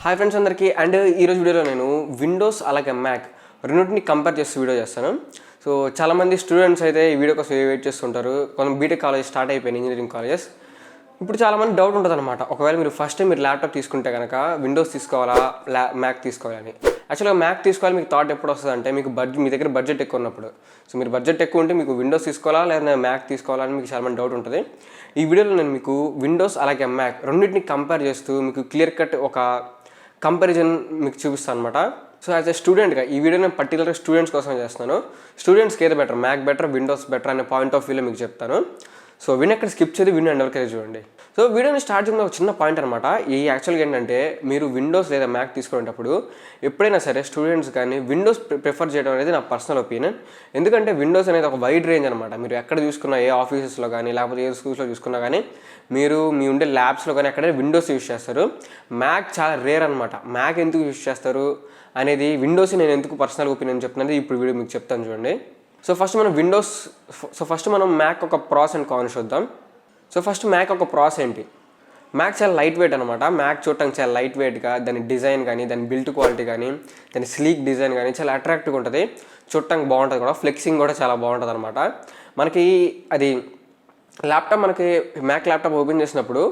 Hi friends అందరికీ. And ఈరోజు వీడియోలో నేను విండోస్ అలాగే మ్యాక్ రెండింటిని కంపేర్ చేస్తూ వీడియో చేస్తాను. సో చాలామంది స్టూడెంట్స్ అయితే ఈ వీడియో కోసం వెయిట్ చేస్తుంటారు. కొంత బీటెక్ కాలేజ్ స్టార్ట్ అయిపోయింది, ఇంజనీరింగ్ కాలేజెస్. ఇప్పుడు చాలామంది డౌట్ ఉంటుంది అనమాట, ఒకవేళ మీరు ఫస్ట్ మీరు ల్యాప్టాప్ తీసుకుంటే కనుక విండోస్ తీసుకోవాలా మ్యాక్ తీసుకోవాలని. యాక్చువల్గా మ్యాక్ తీసుకోవాలి మీకు థాట్ ఎప్పుడు వస్తుంది అంటే మీకు మీ దగ్గర బడ్జెట్ ఎక్కువ ఉన్నప్పుడు. సో మీరు బడ్జెట్ ఎక్కువ ఉంటే మీకు విండోస్ తీసుకోవాలా లేదా మ్యాక్ తీసుకోవాలని మీకు చాలా మంది డౌట్ ఉంటుంది. ఈ వీడియోలో నేను మీకు విండోస్ అలాగే మ్యాక్ రెండింటిని కంపేర్ చేస్తూ మీకు క్లియర్ కట్ ఒక కంపారిజన్ మీకు చూపిస్తాను అనమాట. సో యాజ్ ఎ స్టూడెంట్గా ఈ వీడియో నేను పర్టికులర్గా స్టూడెంట్స్ కోసం చేస్తున్నాను. స్టూడెంట్స్కి ఏది better, Mac better Windows better అనే పాయింట్ ఆఫ్ వ్యూలో మీకు చెప్తాను. సో విన్ ఎక్కడ స్కిప్ చేసి విన్ ఎండ్ వరకు చూడండి. సో వీడియోని స్టార్ట్ చేయడం ఒక చిన్న పాయింట్ అనమాట. ఈ యాక్చువల్గా ఏంటంటే మీరు విండోస్ లేదా మ్యాక్ తీసుకునేటప్పుడు ఎప్పుడైనా సరే స్టూడెంట్స్ కానీ విండోస్ ప్రిఫర్ చేయడం అనేది నా పర్సనల్ ఒపీనియన్. ఎందుకంటే విండోస్ అనేది ఒక వైడ్ రేంజ్ అనమాట. మీరు ఎక్కడ చూసుకున్నా, ఏ ఆఫీసెస్లో కానీ లేకపోతే ఏ స్కూల్స్లో చూసుకున్నా కానీ మీరు మీ ఉండే ల్యాబ్స్లో కానీ ఎక్కడైనా విండోస్ యూస్ చేస్తారు. మ్యాక్ చాలా రేర్ అనమాట. మ్యాక్ ఎందుకు యూస్ చేస్తారు అనేది విండోస్ నేను ఎందుకు పర్సనల్ ఒపీనియన్ చెప్తున్నది ఇప్పుడు వీడియో మీకు చెప్తాను చూడండి. సో ఫస్ట్ మనం మ్యాక్ ఒక ప్రాస్ అండ్ కాన్స్ చూద్దాం. సో ఫస్ట్ మ్యాక్ ఒక ప్రాస్ ఏంటి? మ్యాక్ చాలా లైట్ వెయిట్ అనమాట. మ్యాక్ చూడటానికి చాలా లైట్ వెయిట్గా, దాని డిజైన్ కానీ దాని బిల్ట్ క్వాలిటీ కానీ దాని స్లీక్ డిజైన్ కానీ చాలా అట్రాక్టివ్గా ఉంటుంది. చూడటానికి బాగుంటుంది కూడా, ఫ్లెక్సింగ్ కూడా చాలా బాగుంటుంది అనమాట. మనకి అది ల్యాప్టాప్ మనకి మ్యాక్ ల్యాప్టాప్ ఓపెన్ చేసినప్పుడు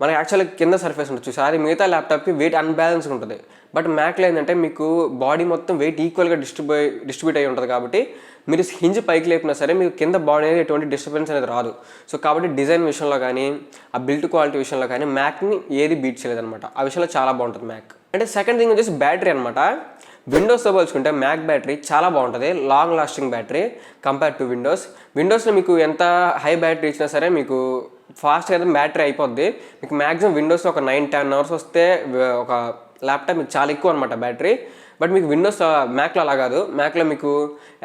మనకి యాక్చువల్గా కింద సర్ఫేస్ ఉంటుంది చూసారు, అది మిగతా ల్యాప్టాప్కి వెయిట్ అన్బ్యాలెన్స్గా ఉంటుంది. బట్ మ్యాక్లో ఏంటంటే మీకు బాడీ మొత్తం వెయిట్ ఈక్వల్గా డిస్ట్రిబ్యూట్ అయ్యి ఉంటుంది. కాబట్టి మీరు హింజ్ పైకి లేపినా సరే మీకు కింద బాడీ అనేది ఎటువంటి డిస్టర్బెన్స్ అనేది రాదు. సో కాబట్టి డిజైన్ విషయంలో కానీ ఆ బిల్ట్ క్వాలిటీ విషయంలో కానీ మ్యాక్ని ఏది బీట్ చేయలేదు అనమాట. ఆ విషయంలో చాలా బాగుంటుంది మ్యాక్. అంటే సెకండ్ థింగ్ వచ్చేసి బ్యాటరీ అనమాట. విండోస్తో పోల్చుకుంటే మ్యాక్ బ్యాటరీ చాలా బాగుంటుంది, long lasting battery compare to విండోస్లో మీకు ఎంత హై బ్యాటరీ ఇచ్చినా సరే మీకు ఫాస్ట్గా అయితే బ్యాటరీ అయిపోద్ది. మీకు మ్యాక్సిమం విండోస్లో ఒక 9-10 అవర్స్ వస్తే ఒక ల్యాప్టాప్ మీకు చాలా ఎక్కువ అనమాట బ్యాటరీ. బట్ మీకు విండోస్ మ్యాక్లో అలా కాదు. మ్యాక్లో మీకు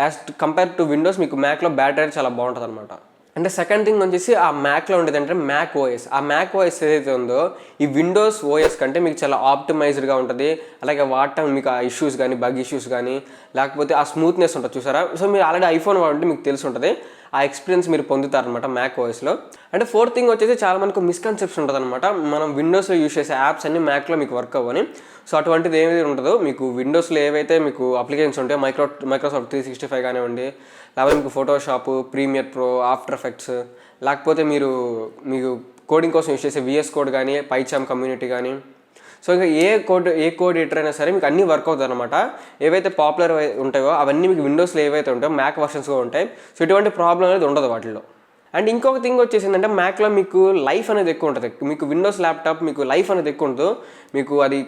యాజ్ కంపేర్ టు విండోస్ మీకు మ్యాక్లో బ్యాటరీ చాలా బాగుంటుంది అనమాట. అంటే సెకండ్ థింగ్ వచ్చేసి ఆ మ్యాక్లో ఉండేది అంటే మ్యాక్ ఓఎస్. ఆ మ్యాక్ ఓఎస్ ఏదైతే ఉందో ఈ విండోస్ ఓఎస్ కంటే మీకు చాలా ఆప్టిమైజ్డ్గా ఉంటుంది. అలాగే వాడటం మీకు ఆ ఇష్యూస్ కానీ బగ్ ఇష్యూస్ కానీ లేకపోతే ఆ స్మూత్నెస్ ఉంటుంది చూసారా. సో మీరు ఆల్రెడీ ఐఫోన్ వాడుంటే మీకు తెలిసి ఉంటుంది, ఆ ఎక్స్పీరియన్స్ మీరు పొందుతారనమాట మ్యాక్ ఓఎస్లో. అంటే ఫోర్త్ థింగ్ వచ్చేసి చాలా మనకు మిస్కన్సెప్షన్ ఉంటుంది అనమాట, మనం విండోస్లో యూస్ చేసే యాప్స్ అన్ని మ్యాక్లో మీకు వర్క్ అవ్వని. సో అటువంటిది ఏమైతే ఉంటుందో మీకు విండోస్లో ఏవైతే మీకు అప్లికేషన్స్ ఉంటాయో మైక్రోసాఫ్ట్ 365 కానివ్వండి, లేకపోతే మీకు Photoshop, Premiere Pro, After Effects, లేకపోతే మీకు కోడింగ్ కోసం యూస్ చేసే VS కోడ్ కానీ, పైచామ్ కమ్యూనిటీ కానీ, సో ఇంకా ఏ కోడ్ ఎడిటర్ అయినా సరే మీకు అన్నీ వర్క్ అవుతుంది అనమాట. ఏవైతే పాపులర్ ఉంటాయో అవన్నీ మీకు విండోస్లో ఏవైతే ఉంటాయో మ్యాక్ వర్షన్స్గా ఉంటాయి. సో ఇటువంటి ప్రాబ్లం అనేది ఉండదు వాటిల్లో. అండ్ ఇంకొక థింగ్ వచ్చేసి ఏంటంటే మ్యాక్లో మీకు లైఫ్ అనేది ఎక్కువ ఉంటుంది. మీకు విండోస్ ల్యాప్టాప్ మీకు లైఫ్ అనేది ఎక్కువ ఉంటుంది. మీకు అది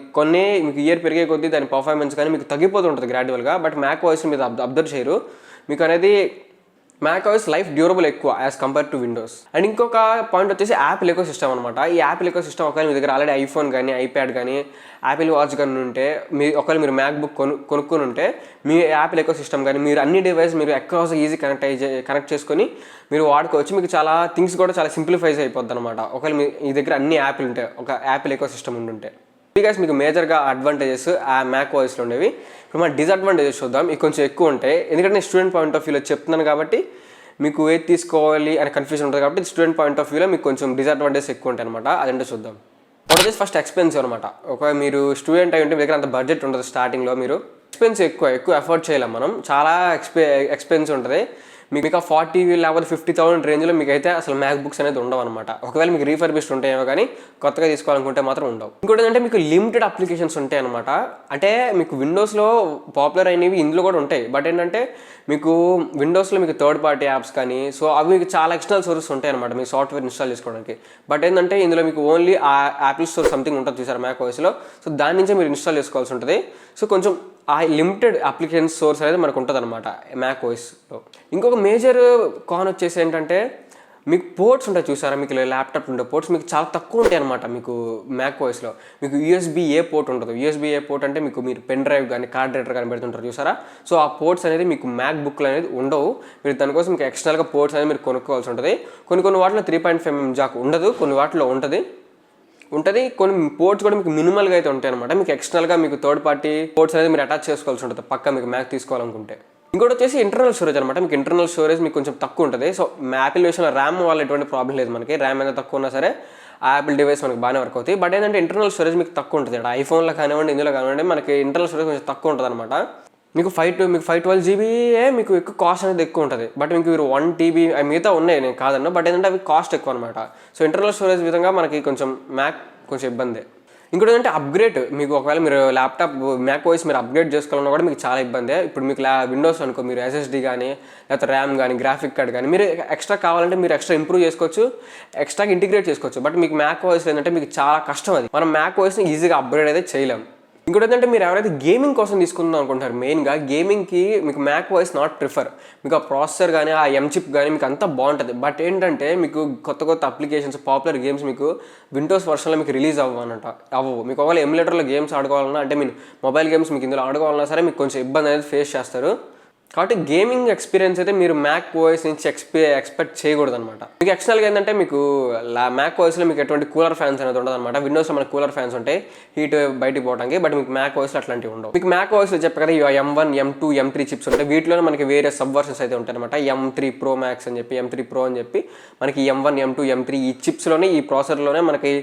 మీకు ఇయర్ పెరిగే కొద్దీ దాని పర్ఫార్మెన్స్ కానీ మీకు తగ్గిపోతూ ఉంటుంది గ్రాడ్యువల్గా. బట్ మ్యాక్ వాయిస్ మీద అబ్జర్వ్ చేయరు. మీకు అనేది మ్యాక్ ఓఎస్ లైఫ్ డ్యూరబుల్ ఎక్కువ as compare to Windows. And ఇంకొక పాయింట్ వచ్చేసి యాపిల్ ఎకో సిస్టమ్ అనమాట. ఈ యాపిల్ ఎకో సిస్టమ్ ఒకవేళ మీ దగ్గర ఆల్రెడీ ఐఫోన్ కానీ, ఐప్యాడ్ కానీ, యాపిల్ వాచ్ కానీ ఉంటే, ఒకవేళ మీరు మ్యాక్ బుక్ కొనుక్కొని ఉంటే మీ యాపిల్ ఎకో సిస్టమ్ కానీ మీరు అన్ని డివైస్ మీరు అక్రాస్ ఈజీ కనెక్ట్ చేసుకొని మీరు వాడుకోవచ్చు. మీకు చాలా థింగ్స్ కూడా చాలా సింప్లిఫైజ్ అయిపోద్ది అనమాట ఒకవేళ మీ దగ్గర అన్ని యాపిల్ ఉంటే, ఒక యాపిల్ ఎకో సిస్టమ్ ఉంటే. బికాస్ మీకు మేజర్గా అడ్వాంటేజెస్ ఆ మ్యాక్ వాయిస్లో ఉండేవి. ఇప్పుడు మన డిసడ్వాంటేజెస్ చూద్దాం. ఇవి కొంచెం ఎక్కువ ఉంటాయి, ఎందుకంటే నేను స్టూడెంట్ పాయింట్ ఆఫ్ వ్యూలో చెప్తున్నాను కాబట్టి మీకు ఏది తీసుకోవాలి అనే కన్ఫ్యూజన్ ఉంటుంది. కాబట్టి స్టూడెంట్ పాయింట్ ఆఫ్ వ్యూలో మీకు కొంచెం డిసడ్వాంటేజెస్ ఎక్కువ ఉంటాయి అనమాట. అదంటే చూద్దాం. వచ్చేసి ఫస్ట్ ఎక్స్పెన్సివ్ అనమాట. ఒక మీరు స్టూడెంట్ అయి ఉంటే మీ దగ్గర అంత బడ్జెట్ ఉంటుంది. స్టార్టింగ్లో మీరు ఎక్స్పెన్సివ్ ఎక్కువ అఫోర్డ్ చేయలేం మనం, చాలా ఎక్స్పెన్సివ్ ఉంటుంది. మీకు 40 లేకపోతే 50,000 రేంజ్లో మీకు అయితే అసలు మ్యాక్ బుక్స్ అనేది ఉండవు అనమాట. ఒకవేళ మీకు రీఫర్బిష్డ్ ఉంటాయేమో కానీ కొత్తగా తీసుకోవాలనుకుంటే మాత్రం ఉండవు. ఇంకోటి ఏంటంటే మీకు లిమిటెడ్ అప్లికేషన్స్ ఉంటాయి అనమాట. అంటే మీకు విండోస్లో పాపులర్ అయినవి ఇందులో కూడా ఉంటాయి. బట్ ఏంటంటే మీకు విండోస్లో మీకు థర్డ్ పార్టీ యాప్స్ కానీ, సో అవి మీకు చాలా ఎక్స్టర్నల్ సోర్సెస్ ఉంటాయి అనమాట మీ సాఫ్ట్వేర్ ఇన్స్టాల్ చేసుకోవడానికి. బట్ ఏంటంటే ఇందులో మీకు ఓన్లీ ఆ యాపిల్ స్టోర్ సంథింగ్ ఉంటుంది చూసారు మ్యాక్ ఓఎస్లో. సో దాని నుంచే మీరు ఇన్స్టాల్ చేసుకోవాల్సి ఉంటుంది. సో కొంచెం ఆ లిమిటెడ్ అప్లికేషన్ సోర్స్ అనేది మనకు ఉంటుంది అనమాట మ్యాక్ ఓఎస్లో. ఇంకొక మేజర్ కాన్ వచ్చేసి ఏంటంటే మీకు పోర్ట్స్ ఉంటాయి చూసారా, మీకు ల్యాప్టాప్ ఉండే పోర్ట్స్ మీకు చాలా తక్కువ ఉంటాయి అనమాట. మీకు మ్యాక్ ఓఎస్లో మీకు USB-A పోర్ట్ ఉంటుంది. USB-A పోర్ట్ అంటే మీరు పెన్ డ్రైవ్ కానీ కార్డ్ రీడర్ కానీ పెడుతుంటారు చూసారా. సో ఆ పోర్ట్స్ అనేది మీకు మ్యాక్ బుక్లో అనేది ఉండవు. మీరు దానికోసం మీకు ఎక్స్టర్నల్గా పోర్ట్స్ అనేది మీరు కొనుక్కోవాల్సి ఉంటుంది. కొన్ని వాటిలో 3.5mm జాక్ ఉండదు, కొన్ని వాటిలో ఉంటుంది. కొన్ని పోర్ట్స్ కూడా మీకు మినిమల్గా అయితే ఉంటాయి అనమాట. మీకు ఎక్స్టర్నల్గా మీకు థర్డ్ పార్టీ పోర్ట్స్ అనేది మీరు అటాచ్ చేసుకోవాల్సి ఉంటుంది పక్క మీకు మ్యాక్ తీసుకోవాలనుకుంటే. ఇంకోటి వచ్చేసి ఇంటర్నల్ స్టోరేజ్ అనమాట. మీకు ఇంటర్నల్ స్టోరేజ్ మీకు కొంచెం తక్కువ ఉంటుంది. సో యాపిల్ విషయంలో ర్యామ్ వల్ల ఎటువంటి ప్రాబ్లం లేదు మనకి. ర్యామ్ ఎంత తక్కువ ఉన్నా సరే యాపిల్ డివైస్ మనకి బాగానే వర్క్ అవుతాయి. బట్ ఏంటంటే ఇంటర్నల్ స్టోరేజ్ మీకు తక్కువ ఉంటుంది. ఐఫోన్లో కానివ్వండి, ఇందులో కానివ్వండి మనకి ఇంటర్నల్ స్టోరేజ్ కొంచెం తక్కువ ఉంటుంది అనమాట. మీకు 512 జీబీయే మీకు ఎక్కువ కాస్ట్ అనేది ఎక్కువ ఉంటుంది. బట్ మీకు మీరు 1 TB మిగతా ఉన్నాయి, నేను కాదన్నా. బట్ ఏంటంటే అవి కాస్ట్ ఎక్కువ అనమాట. సో ఇంటర్నల్ స్టోరేజ్ విధంగా మనకి కొంచెం మ్యాక్ కొంచెం ఇబ్బంది. ఇంకోటి ఏంటంటే అప్గ్రేడ్, మీకు ఒకవేళ మీరు ల్యాప్టాప్ మ్యాక్ ఓఎస్ మీరు అప్గ్రేడ్ చేసుకోవాలన్నా కూడా మీకు చాలా ఇబ్బంది. ఇప్పుడు మీకు విండోస్ అనుకో, మీరు SSD కానీ లేకపోతే ర్యామ్ కానీ గ్రాఫిక్ కార్డ్ కానీ మీరు ఎక్స్ట్రా కావాలంటే మీరు ఎక్స్ట్రా ఇంప్రూవ్ చేసుకోవచ్చు, ఎక్స్ట్రాగా ఇంటిగ్రేట్ చేసుకోవచ్చు. బట్ మీకు మ్యాక్ ఓఎస్ ఏంటంటే మీకు చాలా కష్టం. అది మనం మ్యాక్ ఓఎస్ని ఈజీగా అప్గ్రేడ్ అయితే చేయలేం. ఇంకోటి ఏంటంటే మీరు ఎవరైతే గేమింగ్ కోసం తీసుకుందాం అనుకుంటారు, మెయిన్గా గేమింగ్కి మీకు మ్యాక్ వాయిస్ నాట్ ప్రిఫర్. మీకు ఆ ప్రాసెసర్ కానీ ఆ చిప్ కానీ మీకు అంతా బాగుంటుంది. బట్ ఏంటంటే మీకు కొత్త అప్లికేషన్స్, పాపులర్ గేమ్స్ మీకు విండోస్ వర్షన్లో మీకు రిలీజ్ అవ్వవు. మీకు ఒకవేళ ఎమ్యులేటర్లో గేమ్స్ ఆడుకోవాలన్నా, అంటే మీరు మొబైల్ గేమ్స్ మీకు ఇందులో ఆడుకోవాలన్నా సరే మీకు కొంచెం ఇబ్బంది అనేది ఫేస్ చేస్తారు. కాబట్టి గేమింగ్ ఎక్స్పీరియన్స్ అయితే మీరు మ్యాక్ ఓఎస్ నుంచి ఎక్స్పెక్ట్ చేయకూడదు అనమాట. మీకు ఎక్స్టర్నల్గా ఏంటంటే మీకు మ్యాక్ ఓఎస్లో మీకు ఎటువంటి కూలర్ ఫ్యాన్స్ అనేది ఉండదు అనమాట. విండోస్లో మనకి కూలర్ ఫ్యాన్స్ ఉంటాయి హీట్ బయటికి పోవడానికి. బట్ మీకు మ్యాక్ ఓఎస్లో అట్లాంటివి ఉండవు. మీకు మ్యాక్ ఓఎస్లో చెప్పే కదా M1, M2, M3 చిప్స్ ఉంటాయి. వీటిలోనే మనకి వేరే సబ్ వర్షన్స్ అయితే ఉంటాయి అనమాట. M3 Pro Max అని చెప్పి, M3 Pro అని చెప్పి మనకి M1, M2, M3 ఈ చిప్స్లోనే, ఈ ప్రాసెసర్లోనే మనకి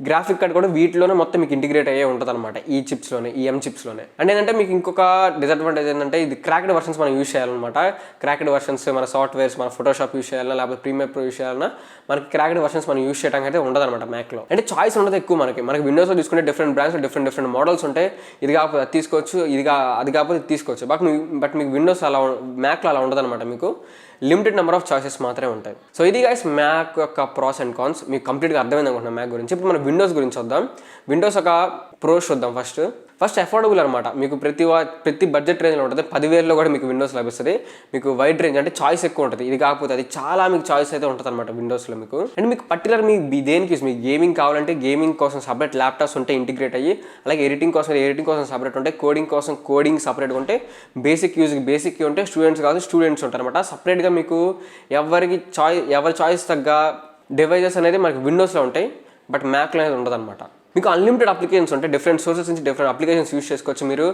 గ్రాఫిక్ కార్డ్ కూడా వీటిలోనే మొత్తం మీకు ఇంటిగ్రేట్ అయ్యే ఉంటుంది అనమాట. ఈ చిప్స్లోనే, ఈ M చిప్స్లోనే. అంటే ఏంటంటే మీకు ఇంకొక డిసడ్వాంటేజ్ ఏంటంటే ఇది క్రాక్డ్ వర్షన్స్ మనం యూజ్ చేయాలన్నమాట. క్రాక్డ్ వర్షన్స్ మన సాఫ్ట్వేర్స్, మన ఫోటోషాప్ యూజ్ చేయాలన్నా లేకపోతే ప్రీమియర్ ప్రో యూజ్ చేయాలన్నా మనకి క్రాక్డ్ వర్షన్స్ మనం యూజ్ చేయడానికి అయితే ఉండదు అనమాట మ్యాక్లో. అంటే చాయిస్ ఉండదు ఎక్కువ. మనకి విండోస్లో తీసుకుంటే డిఫరెంట్ బ్రాండ్స్, డిఫరెంట్ మోడల్స్ ఉంటాయి. ఇది కాకపోతే అది తీసుకోవచ్చు, అది కాకపోతే ఇది తీసుకోవచ్చు. బట్ మీకు విండోస్ మ్యాక్లో అలా ఉండదు అనమాట. మీకు లిమిటెడ్ నెంబర్ ఆఫ్ చాయిసెస్ మాత్రమే ఉంటాయి. సో ఇది గైస్ మ్యాక్ యొక్క ప్రాస్ అండ్ కాన్స్. మీకు కంప్లీట్గా అర్థమైంది అనుకుంటున్నాను మ్యాక్ గురించి. ఇప్పుడు మనం విండోస్ గురించి వద్దాం. విండోస్ ఒక ప్రోస్ చూద్దాం. ఫస్ట్ అఫోర్డబుల్ అనమాట. మీకు ప్రతి బడ్జెట్ రేంజ్లో ఉంటుంది. 10,000లో కూడా మీకు విండోస్ లభిస్తుంది. మీకు వైడ్ రేంజ్ అంటే చాయిస్ ఎక్కువ ఉంటుంది. ఇది కాకపోతే అది చాలా మీకు చాయిస్ అయితే ఉంటుంది అనమాట విండోస్లో మీకు. అండ్ మీకు పర్టికులర్ మీ దేనికి మీకు గేమింగ్ కావాలంటే గేమింగ్ కోసం సపరేట్ ల్యాప్టాప్స్ ఉంటే ఇంటిగ్రేట్ అయ్యి, అలాగే ఎడిటింగ్ కోసం సపరేట్ ఉంటాయి, కోడింగ్ సపరేట్గా ఉంటే, బేసిక్ ఉంటే స్టూడెంట్స్ ఉంటారు అనమాట. సపరేట్గా మీకు ఎవరి చాయిస్ తగ్గ డివైజెస్ అనేది మనకి విండోస్లో ఉంటాయి. బట్ మ్యాక్లో అనేది ఉండదు అనమాట. మీకు అన్లిమిటెడ్ అప్లికేషన్స్ ఉంటాయి. డిఫరెంట్ సోర్సెస్ నుంచి డిఫరెంట్ అప్లికేషన్స్ యూస్ చేసుకోవచ్చు. మీరు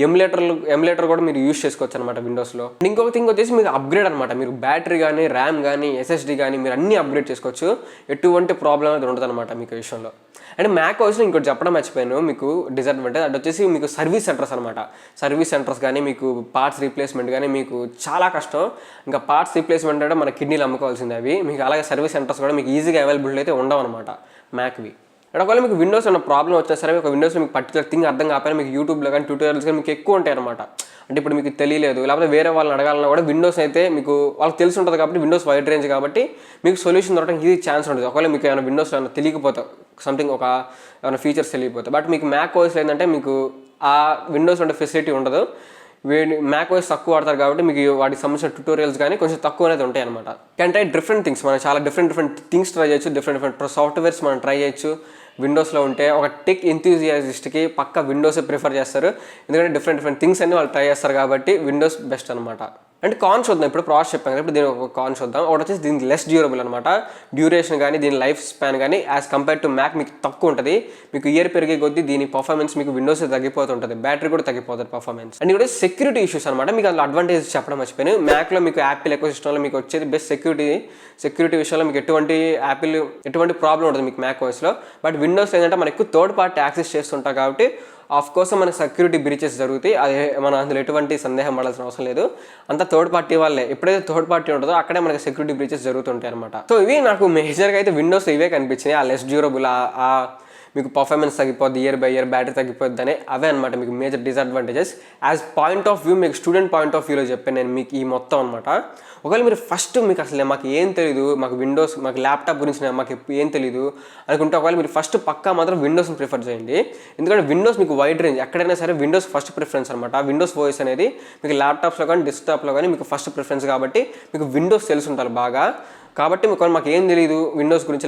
ఎమ్యులేటర్ కూడా మీరు యూస్ చేసుకోవచ్చు అనమాట విండోస్లో. ఇంకొక థింగ్ వచ్చేసి మీకు అప్గ్రేడ్ అనమాట. మీరు బ్యాటరీ కానీ, ర్యామ్ కానీ, SSD కానీ మీరు అన్ని అప్గ్రేడ్ చేసుకోవచ్చు. ఎటువంటి ప్రాబ్లం అనేది ఉండదు అనమాట మీకు విషయంలో. అండ్ మ్యాక్ ఓఎస్లో ఇంకోటి చెప్పడం మర్చిపోయాను మీకు డిసడ్వాంటేజ్. అది వచ్చేసి మీకు సర్వీస్ సెంటర్స్ అనమాట. సర్వీస్ సెంటర్స్ కానీ, మీకు పార్ట్స్ రీప్లేస్మెంట్ కానీ మీకు చాలా కష్టం. ఇంకా పార్ట్స్ రీప్లేస్మెంట్ అంటే మన కిడ్నీలు అమ్ముకోవాల్సింది అవి. మీకు అలాగే సర్వీస్ సెంటర్స్ కూడా మీకు ఈజీగా అవైలబుల్ అయితే ఉండవు అనమాట మ్యాక్వి. అండ్ ఒకవేళ మీకు విండోస్ ఉన్న ప్రాబ్లం వచ్చినా సరే, ఒక విండోస్లో మీకు పర్టికులర్ థింగ్ అర్థం కాకపోయినా మీకు యూట్యూబ్లో కానీ ట్యూటోరియల్స్ కానీ మీకు ఎక్కువ ఉంటాయి అనమాట. అంటే ఇప్పుడు మీకు తెలియలేదు, లేకపోతే వేరే వాళ్ళని అడగాలన్నా కూడా విండోస్ అయితే మీకు వాళ్ళకి తెలిసి ఉంటుంది కాబట్టి, విండోస్ వైడ్ రేంజ్ కాబట్టి మీకు సొల్యూషన్ దొరకడానికి ఇది ఛాన్స్ ఉంటుంది. ఒకవేళ మీకు ఏమైనా విండోస్లో ఏమైనా తెలియకపోతే, సంథింగ్ ఏమైనా ఫీచర్స్ తెలియకపోతే. బట్ మీకు మ్యాక్ ఓఎస్లో ఏంటంటే మీకు ఆ విండోస్ ఉండే ఫెసిలిటీ ఉండదు. మ్యాక్ ఓఎస్ తక్కువ వాడతారు కాబట్టి మీకు వాటికి సంబంధించిన ట్యూటోరియల్స్ కానీ కొంచెం తక్కువ అనేది ఉంటాయి అనమాట. అంటే డిఫరెంట్ థింగ్స్ మనం చాలా డిఫరెంట్ థింగ్స్ ట్రై చేయొచ్చు. డిఫరెంట్ సాఫ్ట్వేర్స్ మనం ట్రై చేయొచ్చు విండోస్లో ఉంటే. ఒక టెక్ ఎంతూజియాసిస్ట్కి పక్క విండోసే ప్రిఫర్ చేస్తారు. ఎందుకంటే డిఫరెంట్ థింగ్స్ అన్ని వాళ్ళు ట్రై చేస్తారు కాబట్టి విండోస్ బెస్ట్ అనమాట. అంటే కాన్స్ చూద్దాం. ఇప్పుడు ప్రాసెస్ చెప్పాను కదా, ఇప్పుడు దీని ఒక కాన్స్ చూద్దాం. ఒకటి వచ్చేసి దీనికి లెస్ డ్యూరబుల్ అనమాట. డ్యూరేషన్ కానీ దీని లైఫ్ స్పాన్ కానీ యాజ్ కంపేర్ టు మ్యాక్ మీకు తక్కువ ఉంటుంది. మీకు ఇయర్ పెరిగే కొద్దీ దీని పర్ఫార్మెన్స్ మీకు విండోస్ తగ్గిపోతుంటుంది, బ్యాటరీ కూడా తగ్గిపోతుంది పర్ఫార్మెన్స్. అండ్ కూడా సెక్యూరిటీ ఇష్యూస్ అనమాట. మీకు అందులో అడ్వాంటేజ్ చెప్పడం మర్చిపోయాను. మ్యాక్లో మీకు యాపిల్ ఎకోసిస్టంలో మీకు వచ్చేది బెస్ట్ సెక్యూరిటీ విషయంలో మీకు ఎటువంటి ప్రాబ్లం ఉంటుంది మీకు మ్యాక్ ఓఎస్లో. బట్ విండోస్ ఏంటంటే మనం ఎక్కువ థర్డ్ పార్టీ యాక్సెస్ చేస్తుంటాం కాబట్టి ఆఫ్ కోర్స్ మనకి సెక్యూరిటీ బ్రీచెస్ జరుగుతాయి. అది మనం అందులో ఎటువంటి సందేహం పడాల్సిన అవసరం లేదు. అంతా థర్డ్ పార్టీ వాళ్ళే. ఎప్పుడైతే థర్డ్ పార్టీ ఉంటుందో అక్కడే మనకి సెక్యూరిటీ బ్రీచెస్ జరుగుతుంటాయి అనమాట. సో ఇవి నాకు మేజర్గా అయితే విండోస్ ఇవే కనిపించినాయి. ఆ లెస్ డ్యూరబుల్, మీకు పర్ఫార్మెన్స్ తగ్గిపోద్ది, ఇయర్ బై ఇయర్ బ్యాటరీ తగ్గిపోద్ది అని అవే అనమాట మీకు major disadvantages. As point of view, మీకు స్టూడెంట్ పాయింట్ ఆఫ్ వ్యూలో చెప్పాను నేను మీకు ఈ మొత్తం అనమాట. ఒకవేళ మీరు ఫస్ట్ మీకు అసలు మాకు ఏం తెలియదు, మాకు విండోస్, మాకు ల్యాప్టాప్ గురించి మాకు ఏం తెలియదు అనుకుంటే, ఒకవేళ మీరు ఫస్ట్ పక్కా మాత్రం విండోస్ని ప్రిఫర్ చేయండి. ఎందుకంటే విండోస్ మీకు వైడ్ రేంజ్, ఎక్కడైనా సరే విండోస్ ఫస్ట్ ప్రిఫరెన్స్ అనమాట. విండోస్ ఓఎస్ అనేది మీకు ల్యాప్టాప్స్లో కానీ డెస్క్టాప్లో కానీ మీకు ఫస్ట్ ప్రిఫరెన్స్ కాబట్టి మీకు విండోస్ తెలిసి ఉంటారు బాగా. కాబట్టి మాకు ఏం తెలియదు విండోస్ గురించి,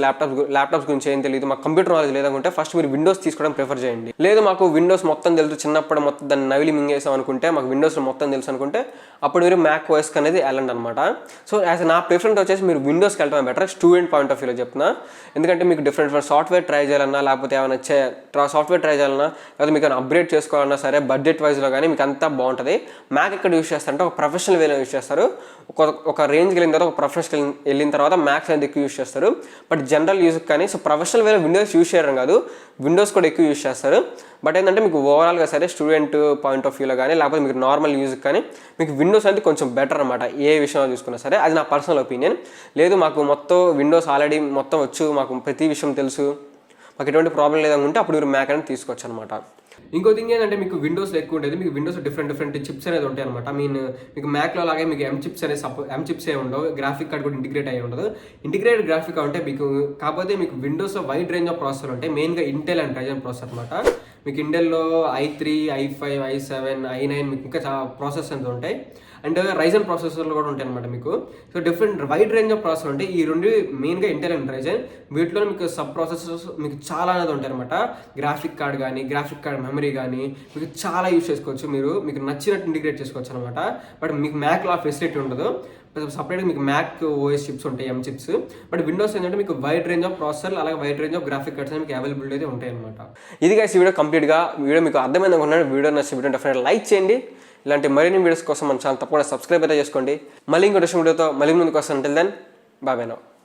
ల్యాప్టాప్స్ గురించి ఏం తెలియదు, మాకు కంప్యూటర్ నాలెడ్జ్ లేదనుకుంటే ఫస్ట్ మీరు విండోస్ తీసుకోవడం ప్రిఫర్ చేయండి. లేదు మాకు విండోస్ మొత్తం తెలుసు, చిన్నప్పుడు మొత్తం దాన్ని నవిలి మింగేసాం అనుకుంటే, మాకు విండోస్ మొత్తం తెలుసు అనుకుంటే అప్పుడు మీరు మ్యాక్ ఓఎస్కి అనేది వెళ్ళండి అనమాట. సో యాజ్ నా ప్రిఫరెన్స్ వచ్చేసి మీరు విండోస్కి వెళ్ళడం బెటర్, స్టూడెంట్ పాయింట్ ఆఫ్ వ్యూలో చెప్తున్నా. ఎందుకంటే మీకు డిఫరెంట్ సాఫ్ట్వేర్ ట్రై చేయాలన్నా, లేకపోతే ఏమైనా సాఫ్ట్వేర్ ట్రై చేయాలన్నా, లేకపోతే మీకు ఏమైనా అప్గ్రేడ్ చేసుకోవాలన్నా సరే బడ్జెట్ వైజ్లో కానీ మీకు అంతా బాగుంటుంది. మ్యాక్ ఎక్కడ యూస్ చేస్తారంటే ఒక ప్రొఫెషనల్ వేలో యూస్ చేస్తారు. ఒక రేంజ్కి వెళ్ళిన తర్వాత, ఒక ప్రొఫెషనల్ వెళ్ళిన తర్వాత మ్యాక్స్ అనేది ఎక్కువ యూస్ చేస్తారు. బట్ జనరల్ యూజ్ కానీ సో ప్రొఫెషనల్ వేలో విండోస్ యూస్ చేయడం కాదు, విండోస్ కూడా ఎక్కువ యూస్ చేస్తారు. బట్ ఏంటంటే మీకు ఓవరాల్గా సరే స్టూడెంట్ పాయింట్ ఆఫ్ వ్యూలో కానీ లేకపోతే మీకు నార్మల్ యూజ్కి కానీ మీకు విండోస్ అనేది కొంచెం బెటర్ అనమాట. ఏ విషయంలో చూసుకున్నా సరే అది నా పర్సనల్ ఒపీనియన్. లేదు మాకు మొత్తం విండోస్ ఆల్రెడీ మొత్తం వచ్చు, మాకు ప్రతి విషయం తెలుసు, మాకు ఎటువంటి ప్రాబ్లం లేదనుకుంటే అప్పుడు మీరు మ్యాక్ అనేది తీసుకోవచ్చు అనమాట. ఇంకో థింగ్ ఏంటంటే మీకు విండోస్లో ఎక్కువ ఉండేది, మీకు విండోస్ డిఫరెంట్ చిప్స్ అనేది ఉంటాయి అనమాట. మీకు మ్యాక్లో లాగే మీకు ఎం చిప్స్ ఏ ఉండవు, గ్రాఫిక్ కార్డ్ కూడా ఇంటిగ్రేట్ అయ్యి ఉండదు. ఇంటిగ్రేటెడ్ గ్రాఫిక్ కార్డ్ ఉంటే మీకు కాకపోతే మీకు విండోస్లో వైడ్ రేంజ్ ఆఫ్ ప్రాసెసర్ ఉంటాయి, మెయిన్గా ఇంటెల్ అండ్ రైజన్ ప్రాసెసర్ అనమాట. మీకు ఇంటెల్లో i3, i5, i7, i9 మీకు ఇంకా చాలా ప్రాసెసర్స్ అనేది ఉంటాయి. అండ్ రైజన్ ప్రాసెసర్లు కూడా ఉంటాయి అనమాట మీకు. So different wide range of processor ఉంటాయి. ఈ రెండు మెయిన్గా ఇంటెల్ అండ్ రైజన్. వీటిలో మీకు సబ్ ప్రాసెసర్స్ మీకు చాలా అనేది ఉంటాయి అనమాట. గ్రాఫిక్ కార్డ్ కానీ గ్రాఫిక్ కార్డ్ మెమరీ కానీ మీకు చాలా యూస్ చేసుకోవచ్చు, మీకు నచ్చినట్టు ఇంటిగ్రేట్ చేసుకోవచ్చు అనమాట. బట్ మీకు మ్యాక్లో ఆ ఫెసిలిటీ ఉండదు. సపరేట్గా మీకు మ్యాక్ ఓఎస్ చిప్స్ ఉంటాయి, ఎం చిప్స్. బట్ విండోస్ ఏంటంటే మీకు వైడ్ రేంజ్ ఆఫ్ ప్రాసెసర్ అలాగే wide range of graphic cards మీకు అవైలబిలిటీ అయితే ఉంటాయి అనమాట. ఇది గైస్ వీడియో కంప్లీట్గా. వీడియో మీకు అర్థమైంది అనుకున్నాను. వీడియో నచ్చిన వీడియో డెఫినెట్గా లైక్ చేయండి. ఇలాంటి మరిన్ని వీడియోస్ కోసం మన ఛానల్ తప్పకుండా సబ్స్క్రైబ్ అయితే చేసుకోండి. మళ్ళీ ఇంకో వీడియోతో మళ్ళీ ముందుకు వస్తాను. Until then bye now.